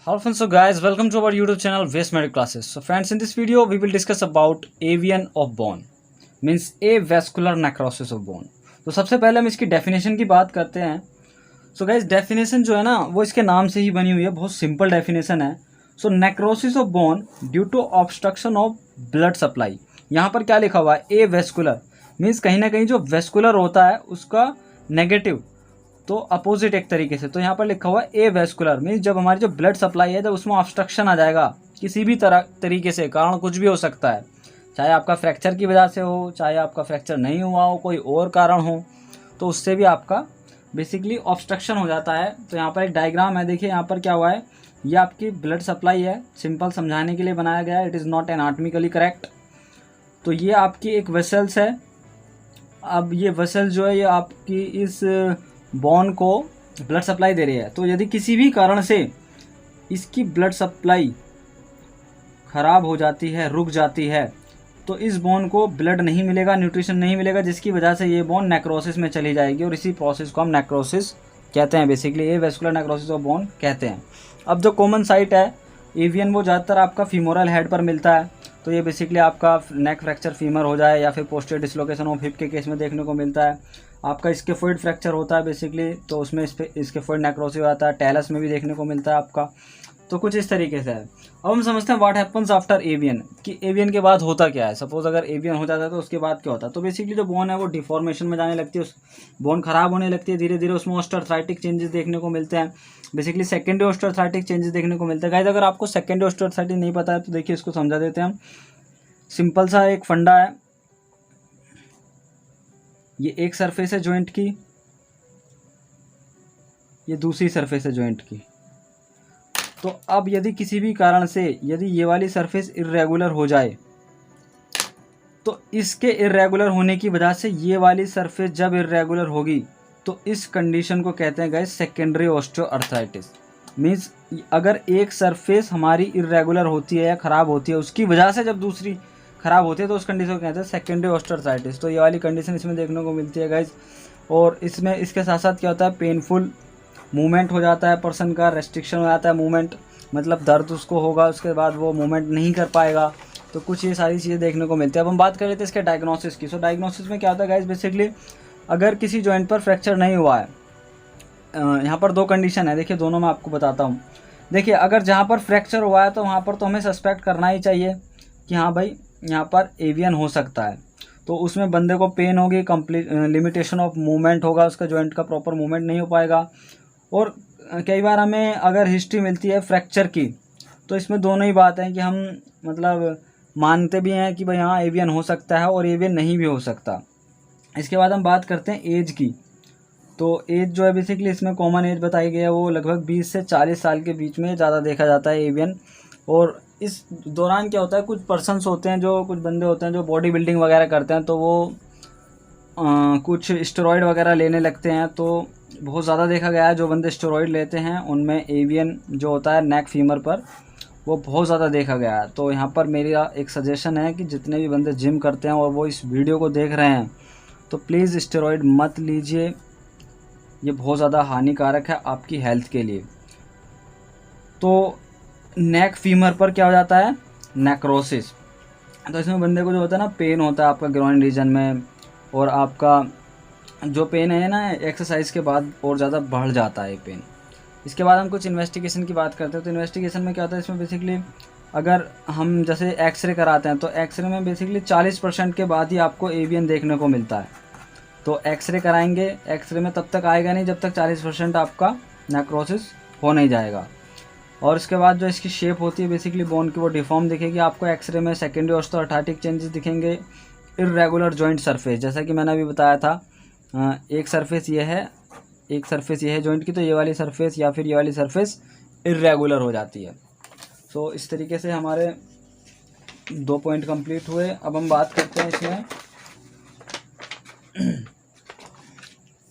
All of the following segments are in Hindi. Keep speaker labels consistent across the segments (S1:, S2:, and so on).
S1: Hello friends, so guys, welcome to our YouTube channel Waste Medical Classes. So friends, in this video we will discuss about avian of bone, means avascular necrosis of bone. तो सबसे पहले हम इसकी डेफिनेशन की बात करते हैं. सो गाइज डेफिनेशन जो है ना वो इसके नाम से ही बनी हुई है, बहुत सिंपल डेफिनेशन है. So necrosis of bone due to obstruction of blood supply. यहाँ पर क्या लिखा हुआ है? एवेस्कुलर मीन्स कहीं ना कहीं जो वेस्कुलर होता है उसका नेगेटिव, तो अपोजिट एक तरीके से. तो यहाँ पर लिखा हुआ है ए वेस्कुलर मीन्स जब हमारी जो ब्लड सप्लाई है जब उसमें ऑब्स्ट्रक्शन आ जाएगा किसी भी तरीके से, कारण कुछ भी हो सकता है, चाहे आपका फ्रैक्चर की वजह से हो, चाहे आपका फ्रैक्चर नहीं हुआ हो, कोई और कारण हो, तो उससे भी आपका बेसिकली ऑब्स्ट्रक्शन हो जाता है. तो यहाँ पर एक डायग्राम है, देखिए यहाँ पर क्या हुआ है. ये आपकी ब्लड सप्लाई है, सिंपल समझाने के लिए बनाया गया है, it is not anatomically correct. तो ये आपकी एक वेसल्स है. अब ये वेसल जो है ये आपकी इस बोन को ब्लड सप्लाई दे रही है. तो यदि किसी भी कारण से इसकी ब्लड सप्लाई ख़राब हो जाती है, रुक जाती है, तो इस बोन को ब्लड नहीं मिलेगा, न्यूट्रिशन नहीं मिलेगा, जिसकी वजह से ये बोन नेक्रोसिस में चली जाएगी और इसी प्रोसेस को हम नेक्रोसिस कहते हैं. बेसिकली ये वेस्कुलर नेक्रोसिस ऑफ बोन कहते हैं. अब जो कॉमन साइट है एवियन वो ज़्यादातर आपका फीमोरल हेड पर मिलता है. तो ये बेसिकली आपका नेक फ्रैक्चर फीमर हो जाए या फिर पोस्टीरियर डिसलोकेशन ऑफ हिप के केस में देखने को मिलता है. आपका स्केफोइड फ्रैक्चर होता है बेसिकली, तो उसमें स्केफोइड नेक्रोसिस आता है. टैलस में भी देखने को मिलता है आपका. तो कुछ इस तरीके से है. अब हम समझते हैं व्हाट हैपन्स आफ्टर एवियन, कि एवियन के बाद होता क्या है. सपोज अगर एवियन हो जाता है तो उसके बाद क्या होता है. तो बेसिकली जो बोन है वो डिफॉर्मेशन में जाने लगती है, उस बोन खराब होने लगती है धीरे धीरे, उसमें ऑस्टियोआर्थराइटिक चेंजेस देखने को मिलते हैं. बेसिकली सेकेंडरी ऑस्टियोआर्थराइटिक चेंजेस देखने को मिलते हैं. गाइस अगर आपको सेकेंडरी ऑस्टियोआर्थराइटिस नहीं पता है तो देखिए इसको समझा देते हैं हम. सिंपल सा एक फंडा है, ये एक सरफेस है जॉइंट की, ये दूसरी सरफेस है जॉइंट की. तो अब यदि किसी भी कारण से यदि ये वाली सरफेस इर्रेगुलर हो जाए, तो इसके इर्रेगुलर होने की वजह से ये वाली सरफेस जब इर्रेगुलर होगी तो इस कंडीशन को कहते हैं गाइस सेकेंडरी ऑस्टियोआर्थराइटिस. मीन्स अगर एक सरफेस हमारी इर्रेगुलर होती है या ख़राब होती है, उसकी वजह से जब दूसरी ख़राब होती है तो उस कंडीशन को कहते हैं सेकेंडरी ऑस्टियोआर्थराइटिस. तो ये वाली कंडीशन इसमें देखने को मिलती है गाइस. और इसमें इसके साथ साथ क्या होता है, पेनफुल मूवमेंट हो जाता है पर्सन का, रेस्ट्रिक्शन हो जाता है मूवमेंट, मतलब दर्द उसको होगा, उसके बाद वो मूवमेंट नहीं कर पाएगा. तो कुछ ये सारी चीज़ें देखने को मिलती है. अब हम बात कर लेते हैं इसके डायग्नोसिस की. सो डायग्नोसिस में क्या होता है गाइस, बेसिकली अगर किसी जॉइंट पर फ्रैक्चर नहीं हुआ है, यहाँ पर दो कंडीशन है, देखिए दोनों मैं आपको बताता हूँ. देखिए अगर जहाँ पर फ्रैक्चर हुआ है तो वहाँ पर तो हमें सस्पेक्ट करना ही चाहिए कि हाँ भाई यहाँ पर एवियन हो सकता है. तो उसमें बंदे को पेन होगी, कंप्लीट लिमिटेशन ऑफ मूवमेंट होगा, उसका जॉइंट का प्रॉपर मूवमेंट नहीं हो पाएगा. और कई बार हमें अगर हिस्ट्री मिलती है फ्रैक्चर की, तो इसमें दोनों ही बात है कि हम मतलब मानते भी हैं कि भाई हाँ एवियन हो सकता है और एवियन नहीं भी हो सकता. इसके बाद हम बात करते हैं एज की. तो एज जो है बेसिकली इसमें कॉमन एज बताई गई है वो लगभग 20 से 40 साल के बीच में ज़्यादा देखा जाता है एवियन. और इस दौरान क्या होता है, कुछ पर्सन्स होते हैं जो, कुछ बंदे होते हैं जो बॉडी बिल्डिंग वगैरह करते हैं, तो वो कुछ स्टेरॉइड वगैरह लेने लगते हैं. तो बहुत ज़्यादा देखा गया है जो बंदे स्टेरॉइड लेते हैं उनमें एवियन जो होता है नेक फीमर पर वो बहुत ज़्यादा देखा गया है. तो यहाँ पर मेरा एक सजेशन है कि जितने भी बंदे जिम करते हैं और वो इस वीडियो को देख रहे हैं तो प्लीज़ स्टेरॉइड मत लीजिए, ये बहुत ज़्यादा हानिकारक है आपकी हेल्थ के लिए. तो नेक फीमर पर क्या हो जाता है, नेक्रोसिस. तो इसमें बंदे को जो होता है ना पेन होता है आपका ग्रॉइन रीजन में, और आपका जो पेन है ना एक्सरसाइज के बाद और ज़्यादा बढ़ जाता है पेन. इसके बाद हम कुछ इन्वेस्टिगेशन की बात करते हैं. तो इन्वेस्टिगेशन में क्या होता है, इसमें बेसिकली अगर हम जैसे एक्सरे कराते हैं तो एक्सरे में बेसिकली 40% के बाद ही आपको एवियन देखने को मिलता है. तो एक्सरे कराएंगे, एक्सरे में तब तक आएगा नहीं जब तक 40% आपका नेक्रोसिस हो नहीं जाएगा. और इसके बाद जो इसकी शेप होती है बेसिकली बोन की वो डिफॉर्म दिखेगी आपको एक्सरे में. सेकेंडरी ऑस्टियोआर्थराइटिक चेंजेस दिखेंगे. इर्रेगुलर जॉइंट सरफेस, जैसा कि मैंने अभी बताया था, एक सरफेस ये है, एक सरफेस ये है जॉइंट की, तो ये वाली सरफेस या फिर ये वाली सरफेस इर्रेगुलर हो जाती है. तो इस तरीके से हमारे 2 पॉइंट कंप्लीट हुए. अब हम बात करते हैं इसमें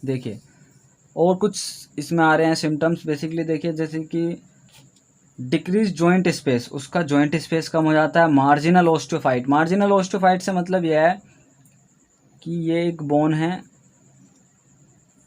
S1: देखिए और कुछ इसमें आ रहे हैं सिम्टम्स. बेसिकली देखिए जैसे कि डिक्रीज जॉइंट स्पेस, उसका जॉइंट स्पेस कम हो जाता है. मार्जिनल ऑस्टियोफाइट, मार्जिनल ऑस्टियोफाइट से मतलब यह है कि ये एक बोन है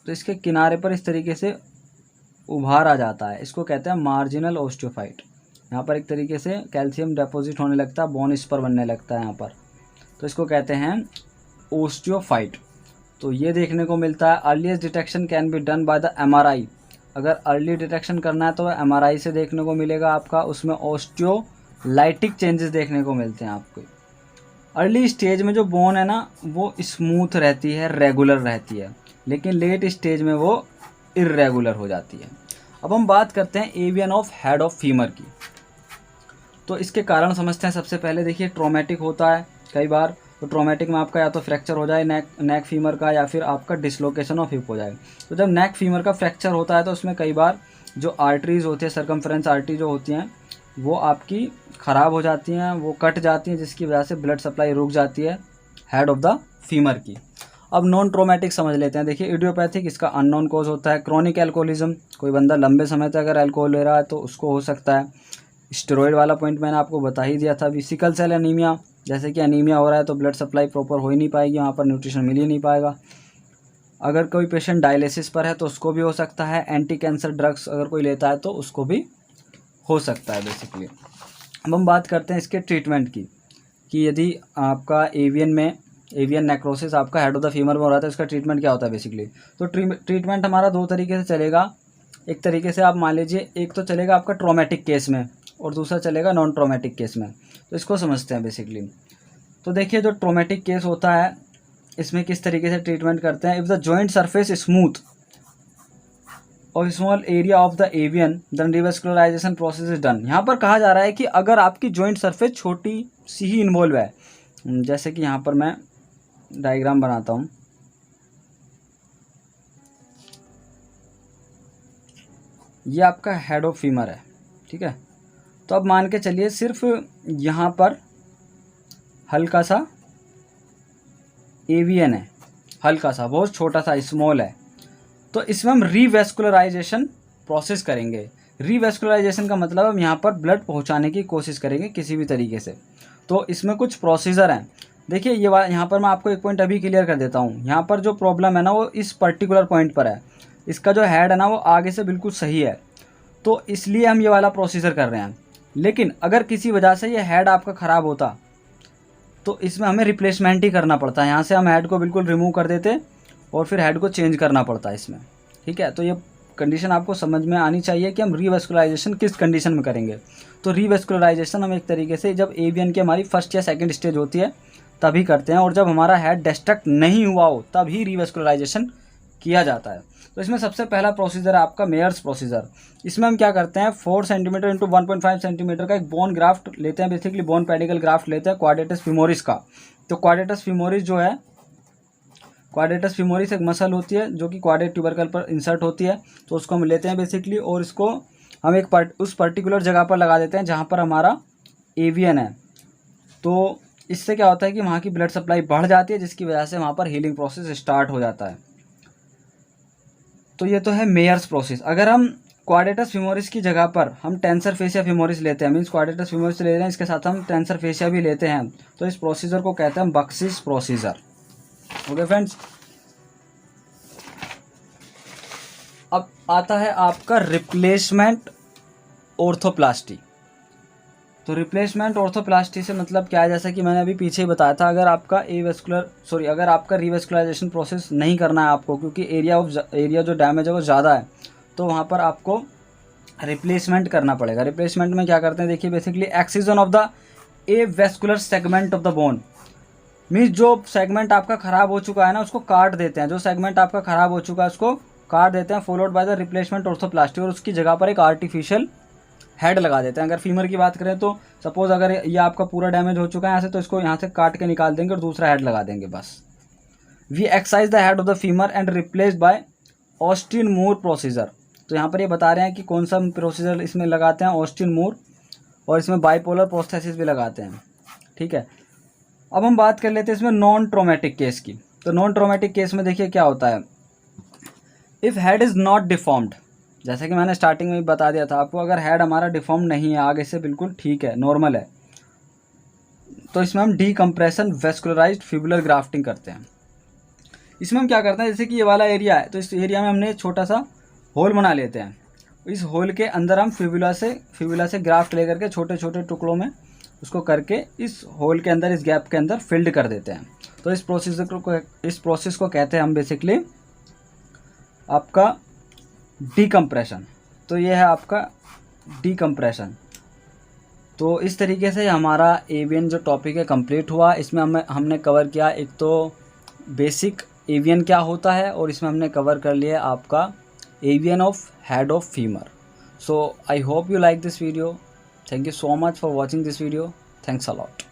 S1: तो इसके किनारे पर इस तरीके से उभार आ जाता है, इसको कहते हैं मार्जिनल ओस्टियोफाइट। यहाँ पर एक तरीके से कैल्शियम डिपॉजिट होने लगता है, बोन स्पर बनने लगता है यहाँ पर, तो इसको कहते हैं ओस्टियोफाइट। तो ये देखने को मिलता है। Earliest detection can be done by the MRI। अगर अर्ली डिटेक्शन करना है तो MRI से देखने को मिलेगा आपका, उसमें ओस्टियोलाइटिक चेंजेस देखने को मिलते हैं आपको। अर्ली स्टेज में जो बोन है ना वो स्मूथ रहती है, रेगुलर रहती है, लेकिन लेट स्टेज में वो इर्रेगुलर हो जाती है। अब हम बात करते हैं avian of head of femur की। तो इसके कारण समझते हैं। सबसे पहले देखिए ट्रॉमेटिक होता है कई बार, तो ट्रॉमेटिक में आपका या तो फ्रैक्चर हो जाए नेक फीमर का, या फिर आपका डिसलोकेशन ऑफ हिप हो जाए। तो जब नेक फीमर का फ्रैक्चर होता है तो उसमें कई बार जो आर्टरीज होती है, सर्कमफ्रेंस आर्टरी जो होती हैं, वो आपकी ख़राब हो जाती हैं, वो कट जाती हैं, जिसकी वजह से ब्लड सप्लाई रुक जाती है हेड ऑफ द फीमर की। अब नॉन ट्रोमेटिक समझ लेते हैं। देखिए इडियोपैथिक, इसका अननोन कॉज होता है। क्रॉनिक एल्कोहलिज्म, कोई बंदा लंबे समय तक अगर अल्कोहल ले रहा है तो उसको हो सकता है। स्टेरॉइड वाला पॉइंट मैंने आपको बता ही दिया था। अभी सिकल सेल एनीमिया, जैसे कि एनीमिया हो रहा है तो ब्लड सप्लाई प्रॉपर हो ही नहीं पाएगी, वहाँ पर न्यूट्रिशन मिल ही नहीं पाएगा। अगर कोई पेशेंट डायलिसिस पर है तो उसको भी हो सकता है। एंटी कैंसर ड्रग्स अगर कोई लेता है तो उसको भी हो सकता है बेसिकली। अब हम बात करते हैं इसके ट्रीटमेंट की, कि यदि आपका एवियन नेक्रोसिस आपका हेड ऑफ द फीमर में हो रहा था, इसका ट्रीटमेंट क्या होता है बेसिकली। तो ट्रीटमेंट हमारा दो तरीके से चलेगा। एक तरीके से आप मान लीजिए, एक तो चलेगा आपका ट्रॉमेटिक केस में और दूसरा चलेगा नॉन ट्रॉमेटिक केस में। तो इसको समझते हैं बेसिकली। तो देखिए जो ट्रॉमेटिक केस होता है इसमें किस तरीके से ट्रीटमेंट करते हैं। If the joint surface smooth और small area of the avian then revascularization process is done. यहाँ पर कहा जा रहा है कि अगर आपकी जॉइंट सरफेस छोटी सी ही इन्वॉल्व है, जैसे कि यहाँ पर मैं डायग्राम बनाता हूँ। ये आपका हेड ऑफ फीमर है, ठीक है। तो अब मान के चलिए सिर्फ यहाँ पर हल्का सा एवियन है, हल्का सा, बहुत छोटा सा, स्मॉल है। तो इसमें हम रीवेस्कुलराइजेशन प्रोसेस करेंगे। रीवेस्कुलराइजेशन का मतलब हम यहाँ पर ब्लड पहुँचाने की कोशिश करेंगे किसी भी तरीके से। तो इसमें कुछ प्रोसीजर हैं। देखिए ये यहाँ पर मैं आपको एक पॉइंट अभी क्लियर कर देता हूँ। यहाँ पर जो प्रॉब्लम है ना वो इस पर्टिकुलर पॉइंट पर है। इसका जो हेड है ना वो आगे से बिल्कुल सही है, तो इसलिए हम ये वाला प्रोसीजर कर रहे हैं। लेकिन अगर किसी वजह से ये हेड आपका ख़राब होता तो इसमें हमें रिप्लेसमेंट ही करना पड़ता है। यहाँ से हम हेड को बिल्कुल रिमूव कर देते और फिर हेड को चेंज करना पड़ता है इसमें, ठीक है। तो ये कंडीशन आपको समझ में आनी चाहिए कि हम रीवेस्कुलराइजेशन किस कंडीशन में करेंगे। तो रीवेस्कुलराइजेशन हम एक तरीके से जब एवियन की हमारी फर्स्ट या सेकंड स्टेज होती है तभी करते हैं, और जब हमारा हेड डिस्ट्रक्ट नहीं हुआ हो तभी रीवेस्कुलराइजेशन किया जाता है। तो इसमें सबसे पहला प्रोसीजर है आपका मेयर्स प्रोसीजर। इसमें हम क्या करते हैं, 4 सेंटीमीटर इंटू 1.5 सेंटीमीटर का एक बोन ग्राफ्ट लेते हैं, बेसिकली बोन पेडिकल ग्राफ्ट लेते हैं क्वाड्रेटस फीमोरिस का। तो क्वाड्रेटस फीमोरिस जो है, क्वाड्रेटस फीमोरिस एक मसल होती है जो कि क्वाड्रेट ट्यूबरकल पर इंसर्ट होती है। तो उसको हम लेते हैं बेसिकली, और इसको हम उस पर्टिकुलर जगह पर लगा देते हैं जहाँ पर हमारा एवियन है। तो इससे क्या होता है कि वहाँ की ब्लड सप्लाई बढ़ जाती है, जिसकी वजह से वहाँ पर हीलिंग प्रोसेस स्टार्ट हो जाता है। तो ये तो है मेयर्स प्रोसेस। अगर हम क्वाड्रेटस फीमोरिस की जगह पर हम टेंसर फेसिया फीमोरिस लेते हैं, मीन्स क्वाड्रेटस फीमोरिस ले रहे हैं, इसके साथ हम टेंसर फेसिया भी लेते हैं, तो इस प्रोसीजर को कहते हैं बक्सिस प्रोसीजर। ओके फ्रेंड्स, अब आता है आपका रिप्लेसमेंट ऑर्थोप्लास्टी। तो रिप्लेसमेंट ऑर्थोप्लास्टी से मतलब क्या है, जैसा कि मैंने अभी पीछे ही बताया था, अगर आपका रिवेस्कुलराइजेशन प्रोसेस नहीं करना है आपको, क्योंकि एरिया जो डैमेज है वो ज़्यादा है, तो वहाँ पर आपको रिप्लेसमेंट करना पड़ेगा। रिप्लेसमेंट में क्या करते हैं, देखिए basically excision of the avascular segment of the bone, means जो सेगमेंट आपका ख़राब हो चुका है ना उसको काट देते हैं। जो सेगमेंट आपका ख़राब हो चुका है उसको काट देते हैं, फॉलोड बाय द रिप्लेसमेंट ऑर्थोप्लास्टी, और उसकी जगह पर एक आर्टिफिशियल हेड लगा देते हैं। अगर फीमर की बात करें तो सपोज अगर ये आपका पूरा डैमेज हो चुका है यहाँ से, तो इसको यहाँ से काट के निकाल देंगे और दूसरा हेड लगा देंगे बस। We excise the head of the femur and replace by Austin Moore procedure. तो यहाँ पर ये बता रहे हैं कि कौन सा प्रोसीजर इसमें लगाते हैं, ऑस्टिन मूर, और इसमें बाइपोलर प्रोस्थेसिस भी लगाते हैं, ठीक है। अब हम बात कर लेते हैं इसमें नॉन ट्रोमेटिक केस की। तो नॉन ट्रोमेटिक केस में देखिए क्या होता है, if head is not deformed, जैसे कि मैंने स्टार्टिंग में भी बता दिया था आपको, अगर हेड हमारा डिफॉर्म नहीं है, आगे से बिल्कुल ठीक है, नॉर्मल है, तो इसमें हम डीकम्प्रेशन वेस्कुलराइज्ड फिबुलर ग्राफ्टिंग करते हैं। इसमें हम क्या करते हैं, जैसे कि ये वाला एरिया है तो इस एरिया में हमने छोटा सा होल बना लेते हैं, इस होल के अंदर हम फिबुला से ग्राफ्ट लेकर के छोटे छोटे टुकड़ों में उसको करके इस होल के अंदर, इस गैप के अंदर फिल्ड कर देते हैं। तो इस प्रोसेस को कहते हैं हम बेसिकली आपका डीकम्प्रेशन। तो ये है आपका डीकम्प्रेशन। तो इस तरीके से हमारा एवियन जो टॉपिक है कंप्लीट हुआ। इसमें हमने कवर किया एक तो बेसिक एवियन क्या होता है, और इसमें हमने कवर कर लिया आपका avian of head of femur. So I hope you like this video. Thank you so much for watching this video. Thanks a lot.